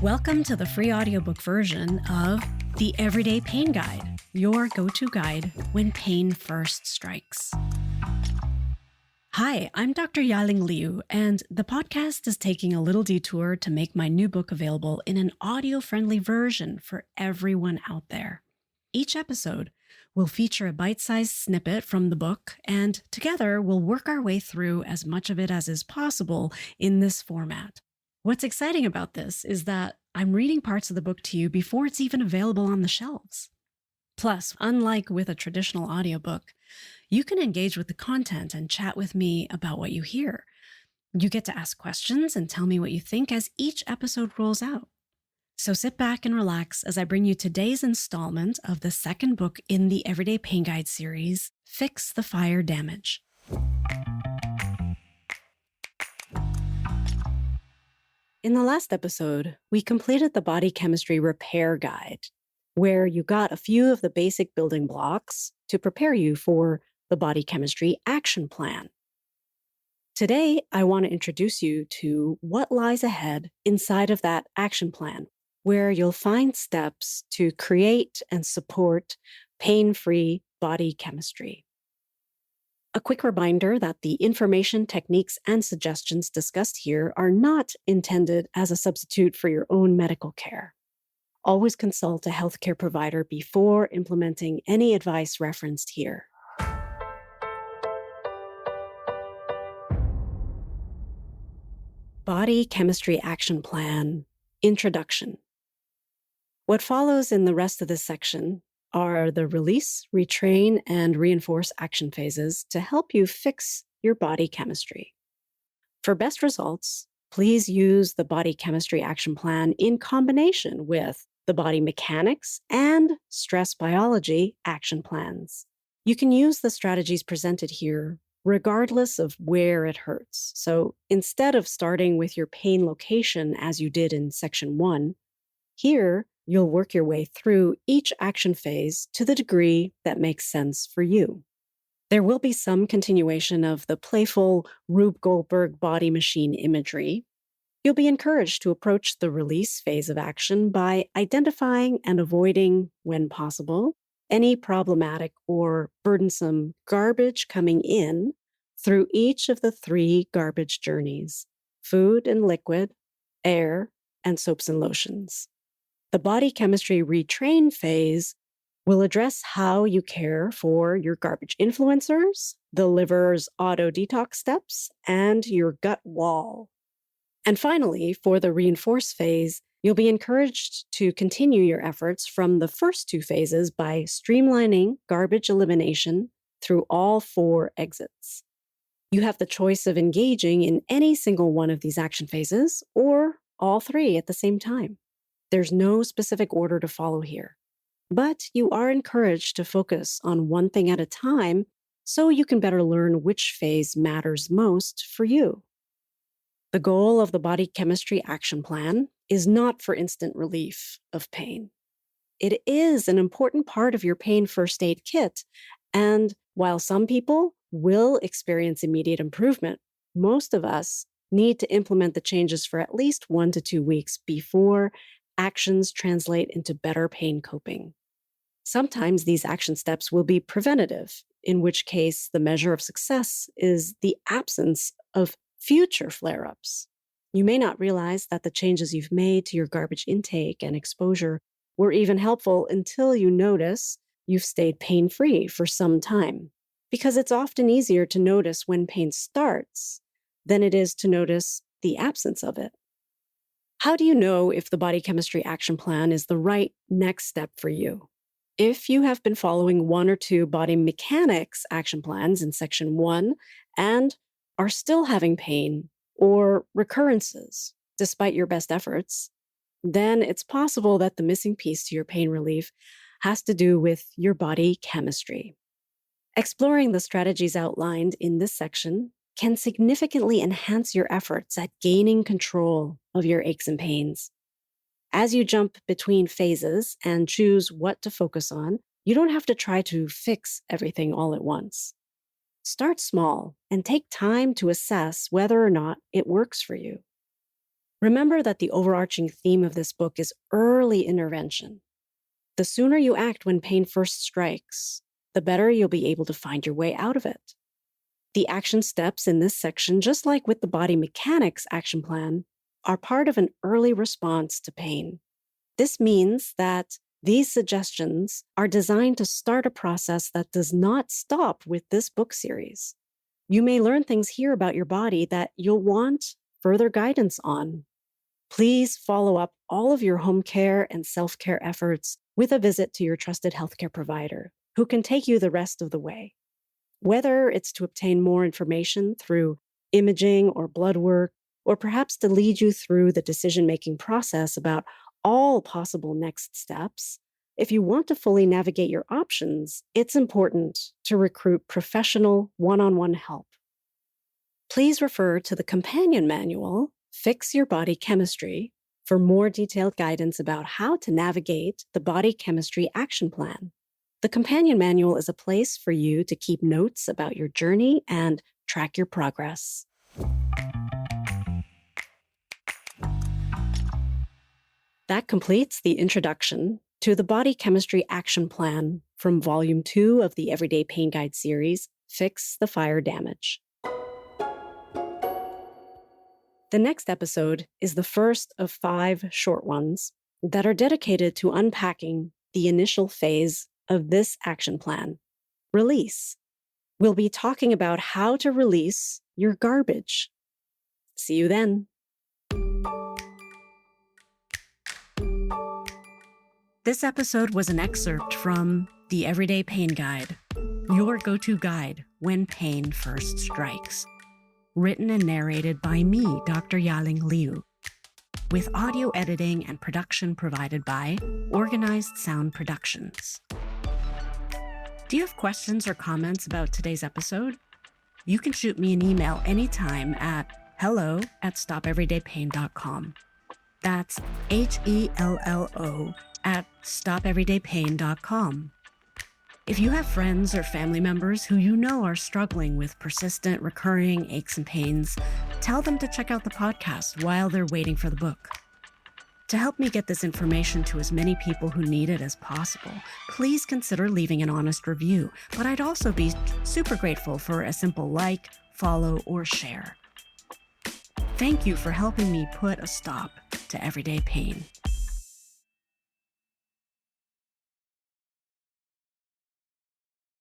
Welcome to the free audiobook version of The Everyday Pain Guide, your go-to guide when pain first strikes. Hi, I'm Dr. Ya-Ling Liu, and the podcast is taking a little detour to make my new book available in an audio-friendly version for everyone out there. Each episode will feature a bite-sized snippet from the book, and together we'll work our way through as much of it as is possible in this format. What's exciting about this is that I'm reading parts of the book to you before it's even available on the shelves. Plus, unlike with a traditional audiobook, you can engage with the content and chat with me about what you hear. You get to ask questions and tell me what you think as each episode rolls out. So sit back and relax as I bring you today's installment of the second book in the Everyday Pain Guide series, Fix the Fire Damage. In the last episode, we completed the body chemistry repair guide, where you got a few of the basic building blocks to prepare you for the body chemistry action plan. Today, I want to introduce you to what lies ahead inside of that action plan, where you'll find steps to create and support pain-free body chemistry. A quick reminder that the information, techniques, and suggestions discussed here are not intended as a substitute for your own medical care. Always consult a healthcare provider before implementing any advice referenced here. Body Chemistry Action Plan Introduction. What follows in the rest of this section are the release, retrain, and reinforce action phases to help you fix your body chemistry. For best results, please use the body chemistry action plan in combination with the body mechanics and stress biology action plans. You can use the strategies presented here regardless of where it hurts. So instead of starting with your pain location as you did in section 1, here you'll work your way through each action phase to the degree that makes sense for you. There will be some continuation of the playful Rube Goldberg body machine imagery. You'll be encouraged to approach the release phase of action by identifying and avoiding, when possible, any problematic or burdensome garbage coming in through each of the 3 garbage journeys: food and liquid, air, and soaps and lotions. The body chemistry retrain phase will address how you care for your garbage influencers, the liver's auto detox steps, and your gut wall. And finally, for the reinforce phase, you'll be encouraged to continue your efforts from the first 2 phases by streamlining garbage elimination through all 4 exits. You have the choice of engaging in any single one of these action phases or all 3 at the same time. There's no specific order to follow here, but you are encouraged to focus on one thing at a time so you can better learn which phase matters most for you. The goal of the body chemistry action plan is not for instant relief of pain. It is an important part of your pain first aid kit, and while some people will experience immediate improvement, most of us need to implement the changes for at least 1 to 2 weeks before actions translate into better pain coping. Sometimes these action steps will be preventative, in which case the measure of success is the absence of future flare-ups. You may not realize that the changes you've made to your garbage intake and exposure were even helpful until you notice you've stayed pain-free for some time, because it's often easier to notice when pain starts than it is to notice the absence of it. How do you know if the body chemistry action plan is the right next step for you? If you have been following 1 or 2 body mechanics action plans in section 1 and are still having pain or recurrences despite your best efforts, then it's possible that the missing piece to your pain relief has to do with your body chemistry. Exploring the strategies outlined in this section can significantly enhance your efforts at gaining control of your aches and pains. As you jump between phases and choose what to focus on, you don't have to try to fix everything all at once. Start small and take time to assess whether or not it works for you. Remember that the overarching theme of this book is early intervention. The sooner you act when pain first strikes, the better you'll be able to find your way out of it. The action steps in this section, just like with the body mechanics action plan, are part of an early response to pain. This means that these suggestions are designed to start a process that does not stop with this book series. You may learn things here about your body that you'll want further guidance on. Please follow up all of your home care and self-care efforts with a visit to your trusted healthcare provider, who can take you the rest of the way. Whether it's to obtain more information through imaging or blood work, or perhaps to lead you through the decision-making process about all possible next steps, if you want to fully navigate your options, it's important to recruit professional one-on-one help. Please refer to the companion manual, Fix Your Body Chemistry, for more detailed guidance about how to navigate the body chemistry action plan. The companion manual is a place for you to keep notes about your journey and track your progress. That completes the introduction to the Body Chemistry Action Plan from Volume 2 of the Everyday Pain Guide series, Fix the Fire Damage. The next episode is the first of 5 short ones that are dedicated to unpacking the initial phase of this action plan, release. We'll be talking about how to release your garbage. See you then. This episode was an excerpt from The Everyday Pain Guide, your go-to guide when pain first strikes. Written and narrated by me, Dr. Ya-Ling Liu, with audio editing and production provided by Organized Sound Productions. Do you have questions or comments about today's episode? You can shoot me an email anytime at hello@stopeverydaypain.com. That's HELLO@stopeverydaypain.com. If you have friends or family members who you know are struggling with persistent, recurring aches and pains, tell them to check out the podcast while they're waiting for the book. To help me get this information to as many people who need it as possible, please consider leaving an honest review, but I'd also be super grateful for a simple like, follow, or share. Thank you for helping me put a stop to everyday pain.